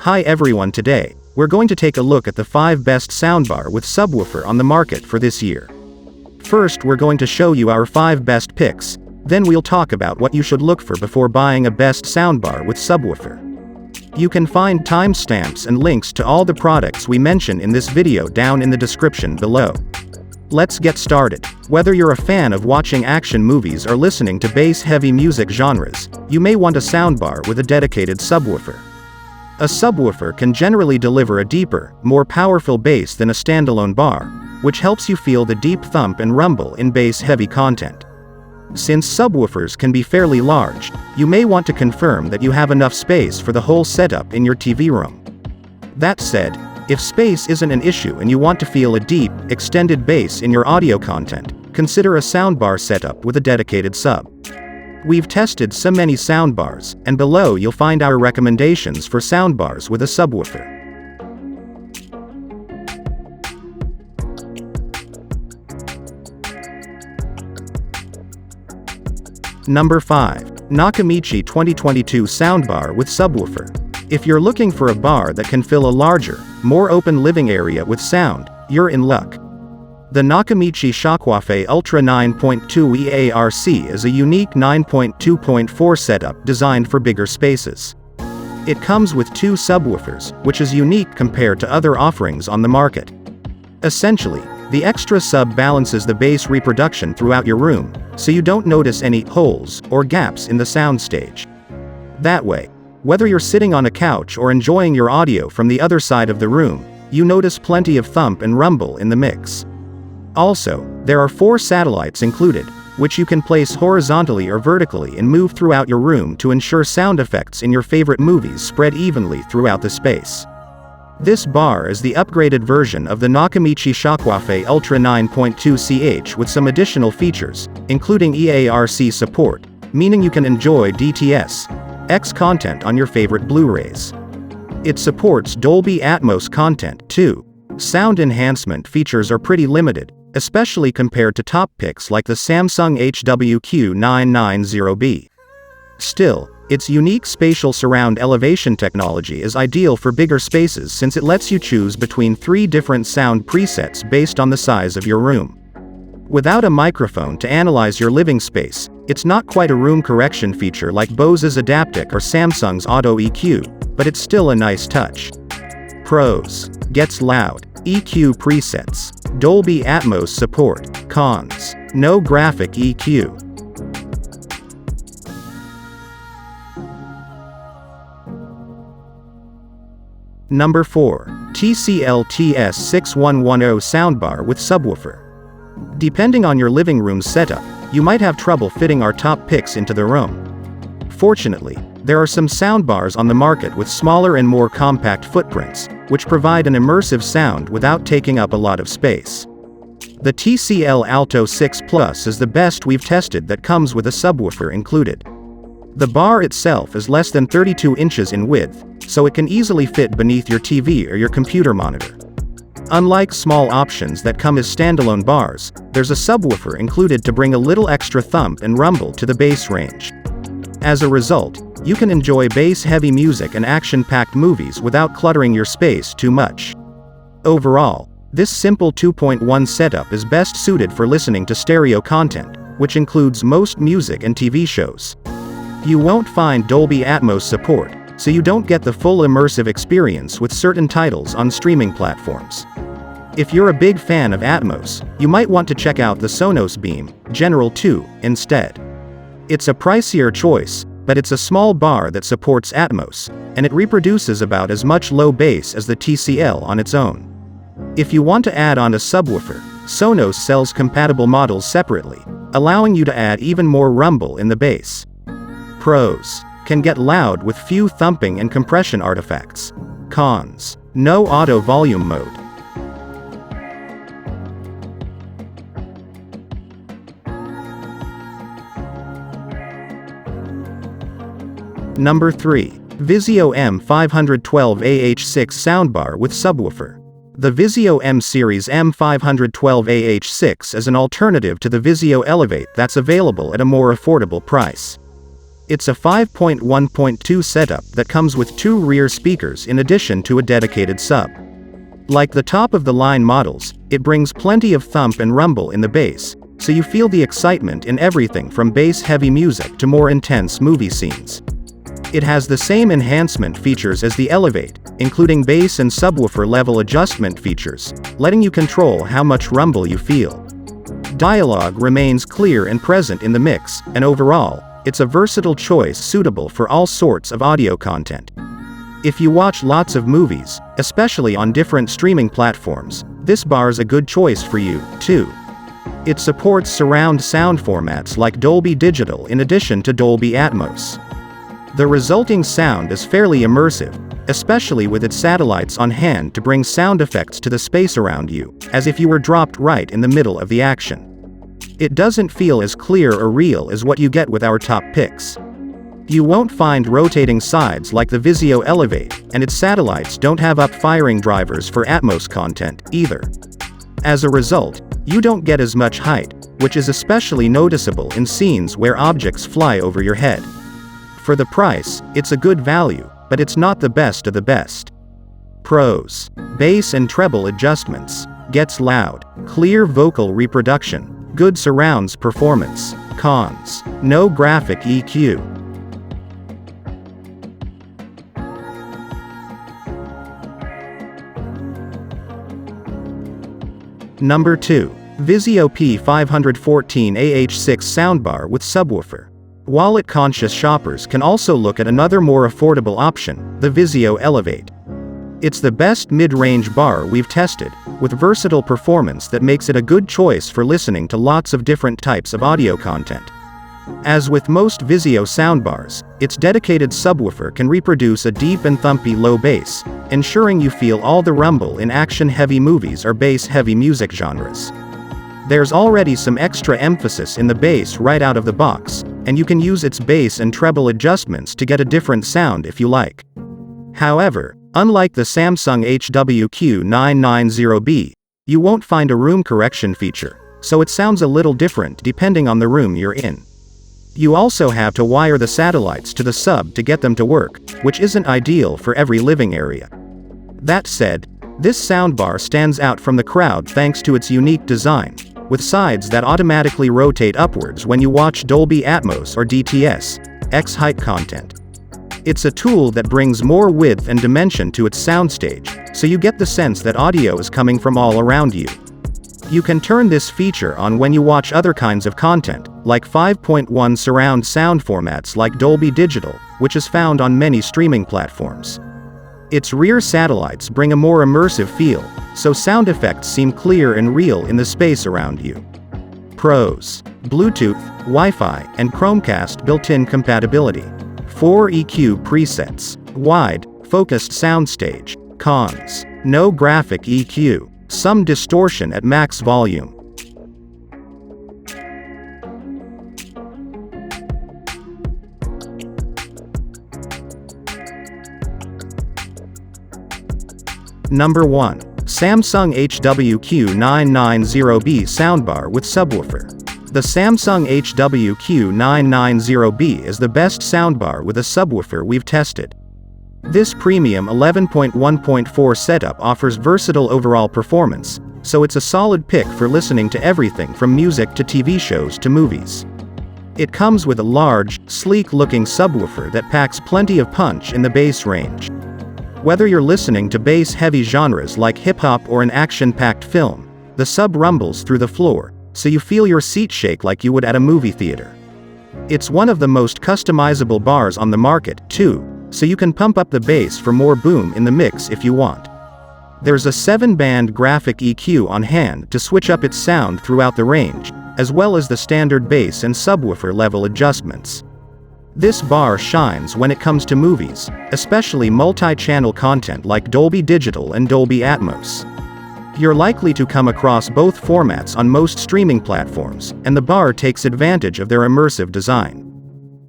Hi everyone, today, we're going to take a look at the 5 best soundbar with subwoofer on the market for this year. First, we're going to show you our 5 best picks, then we'll talk about what you should look for before buying a best soundbar with subwoofer. You can find timestamps and links to all the products we mention in this video down in the description below. Let's get started. Whether you're a fan of watching action movies or listening to bass-heavy music genres, you may want a soundbar with a dedicated subwoofer. A subwoofer can generally deliver a deeper, more powerful bass than a standalone bar, which helps you feel the deep thump and rumble in bass-heavy content. Since subwoofers can be fairly large, you may want to confirm that you have enough space for the whole setup in your TV room. That said, if space isn't an issue and you want to feel a deep, extended bass in your audio content, consider a soundbar setup with a dedicated sub. We've tested so many soundbars, and below you'll find our recommendations for soundbars with a subwoofer. Number 5. Nakamichi 2022 Soundbar with Subwoofer. If you're looking for a bar that can fill a larger, more open living area with sound, you're in luck. The Nakamichi Shockwave Ultra 9.2a-H6 is a unique 9.2.4 setup designed for bigger spaces. It comes with 2 subwoofers, which is unique compared to other offerings on the market. Essentially, the extra sub balances the bass reproduction throughout your room, so you don't notice any holes or gaps in the soundstage. That way, whether you're sitting on a couch or enjoying your audio from the other side of the room, you notice plenty of thump and rumble in the mix. Also, there are 4 satellites included, which you can place horizontally or vertically and move throughout your room to ensure sound effects in your favorite movies spread evenly throughout the space. This bar is the upgraded version of the Nakamichi Shockwave Ultra 9.2ch with some additional features, including EARC support, meaning you can enjoy DTS-X content on your favorite Blu-rays. It supports Dolby Atmos content, too. Sound enhancement features are pretty limited, especially compared to top picks like the Samsung HWQ990B. Still, its unique spatial surround elevation technology is ideal for bigger spaces since it lets you choose between 3 different sound presets based on the size of your room. Without a microphone to analyze your living space, it's not quite a room correction feature like Bose's Adaptic or Samsung's Auto EQ, but it's still a nice touch. Pros: gets loud, EQ presets, Dolby Atmos support. Cons: no graphic EQ. Number 4. TCL TS6110 Soundbar with Subwoofer. Depending on your living room setup, you might have trouble fitting our top picks into the room. Fortunately, there are some soundbars on the market with smaller and more compact footprints, which provide an immersive sound without taking up a lot of space. The TCL Alto 6 Plus is the best we've tested that comes with a subwoofer included. The bar itself is less than 32 inches in width, so it can easily fit beneath your TV or your computer monitor. Unlike small options that come as standalone bars, there's a subwoofer included to bring a little extra thump and rumble to the bass range. As a result, you can enjoy bass-heavy music and action-packed movies without cluttering your space too much. Overall, this simple 2.1 setup is best suited for listening to stereo content, which includes most music and TV shows. You won't find Dolby Atmos support, so you don't get the full immersive experience with certain titles on streaming platforms. If you're a big fan of Atmos, you might want to check out the Sonos Beam General 2 instead. It's a pricier choice, but it's a small bar that supports Atmos, and it reproduces about as much low bass as the TCL on its own. If you want to add on a subwoofer, Sonos sells compatible models separately, allowing you to add even more rumble in the bass. Pros: can get loud with few thumping and compression artifacts. Cons: no auto volume mode. Number 3. Vizio M512a-H6 Soundbar with Subwoofer. The Vizio M series M512a-H6 is an alternative to the Vizio Elevate that's available at a more affordable price. It's a 5.1.2 setup that comes with 2 rear speakers in addition to a dedicated sub. Like the top-of-the-line models, it brings plenty of thump and rumble in the bass, so you feel the excitement in everything from bass-heavy music to more intense movie scenes. It has the same enhancement features as the Elevate, including bass and subwoofer level adjustment features, letting you control how much rumble you feel. Dialogue remains clear and present in the mix, and overall, it's a versatile choice suitable for all sorts of audio content. If you watch lots of movies, especially on different streaming platforms, this bar's a good choice for you, too. It supports surround sound formats like Dolby Digital in addition to Dolby Atmos. The resulting sound is fairly immersive, especially with its satellites on hand to bring sound effects to the space around you, as if you were dropped right in the middle of the action. It doesn't feel as clear or real as what you get with our top picks. You won't find rotating sides like the Vizio Elevate, and its satellites don't have up-firing drivers for Atmos content, either. As a result, you don't get as much height, which is especially noticeable in scenes where objects fly over your head. For the price, it's a good value, but it's not the best of the best. Pros: bass and treble adjustments, gets loud, clear vocal reproduction, good surrounds performance. Cons: no graphic EQ. Number 2. Vizio P514a-H6 Soundbar with Subwoofer. Wallet-conscious shoppers can also look at another more affordable option, the Vizio Elevate. It's the best mid-range bar we've tested, with versatile performance that makes it a good choice for listening to lots of different types of audio content. As with most Vizio soundbars, its dedicated subwoofer can reproduce a deep and thumpy low bass, ensuring you feel all the rumble in action-heavy movies or bass-heavy music genres. There's already some extra emphasis in the bass right out of the box, and you can use its bass and treble adjustments to get a different sound if you like. However, unlike the Samsung HWQ990B, you won't find a room correction feature, so it sounds a little different depending on the room you're in. You also have to wire the satellites to the sub to get them to work, which isn't ideal for every living area. That said, this soundbar stands out from the crowd thanks to its unique design, with sides that automatically rotate upwards when you watch Dolby Atmos or DTS X height content. It's a tool that brings more width and dimension to its soundstage, so you get the sense that audio is coming from all around you. You can turn this feature on when you watch other kinds of content, like 5.1 surround sound formats like Dolby Digital, which is found on many streaming platforms. Its rear satellites bring a more immersive feel, so sound effects seem clear and real in the space around you. Pros: Bluetooth, Wi-Fi, and Chromecast built-in compatibility. 4 EQ presets. Wide, focused soundstage. Cons: no graphic EQ. Some distortion at max volume. Number 1. Samsung HWQ990B Soundbar with Subwoofer. The Samsung HWQ990B is the best soundbar with a subwoofer we've tested. This premium 11.1.4 setup offers versatile overall performance, so it's a solid pick for listening to everything from music to TV shows to movies. It comes with a large, sleek-looking subwoofer that packs plenty of punch in the bass range. Whether you're listening to bass-heavy genres like hip-hop or an action-packed film, the sub rumbles through the floor, so you feel your seat shake like you would at a movie theater. It's one of the most customizable bars on the market, too, so you can pump up the bass for more boom in the mix if you want. There's a 7-band graphic EQ on hand to switch up its sound throughout the range, as well as the standard bass and subwoofer level adjustments. This bar shines when it comes to movies, especially multi-channel content like Dolby Digital and Dolby Atmos. You're likely to come across both formats on most streaming platforms, and the bar takes advantage of their immersive design.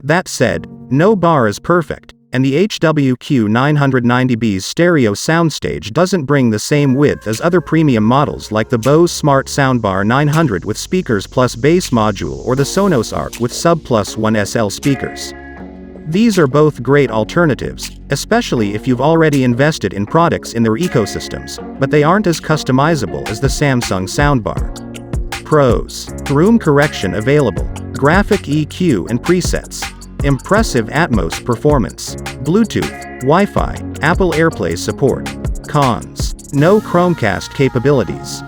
That said, no bar is perfect, and the HWQ990B's stereo soundstage doesn't bring the same width as other premium models like the Bose Smart Soundbar 900 with speakers plus bass module or the Sonos Arc with Sub Plus 1 SL speakers. These are both great alternatives, especially if you've already invested in products in their ecosystems, but they aren't as customizable as the Samsung soundbar. Pros: room correction available, graphic EQ and presets, impressive Atmos performance, Bluetooth, Wi-Fi, Apple AirPlay support. Cons: no Chromecast capabilities.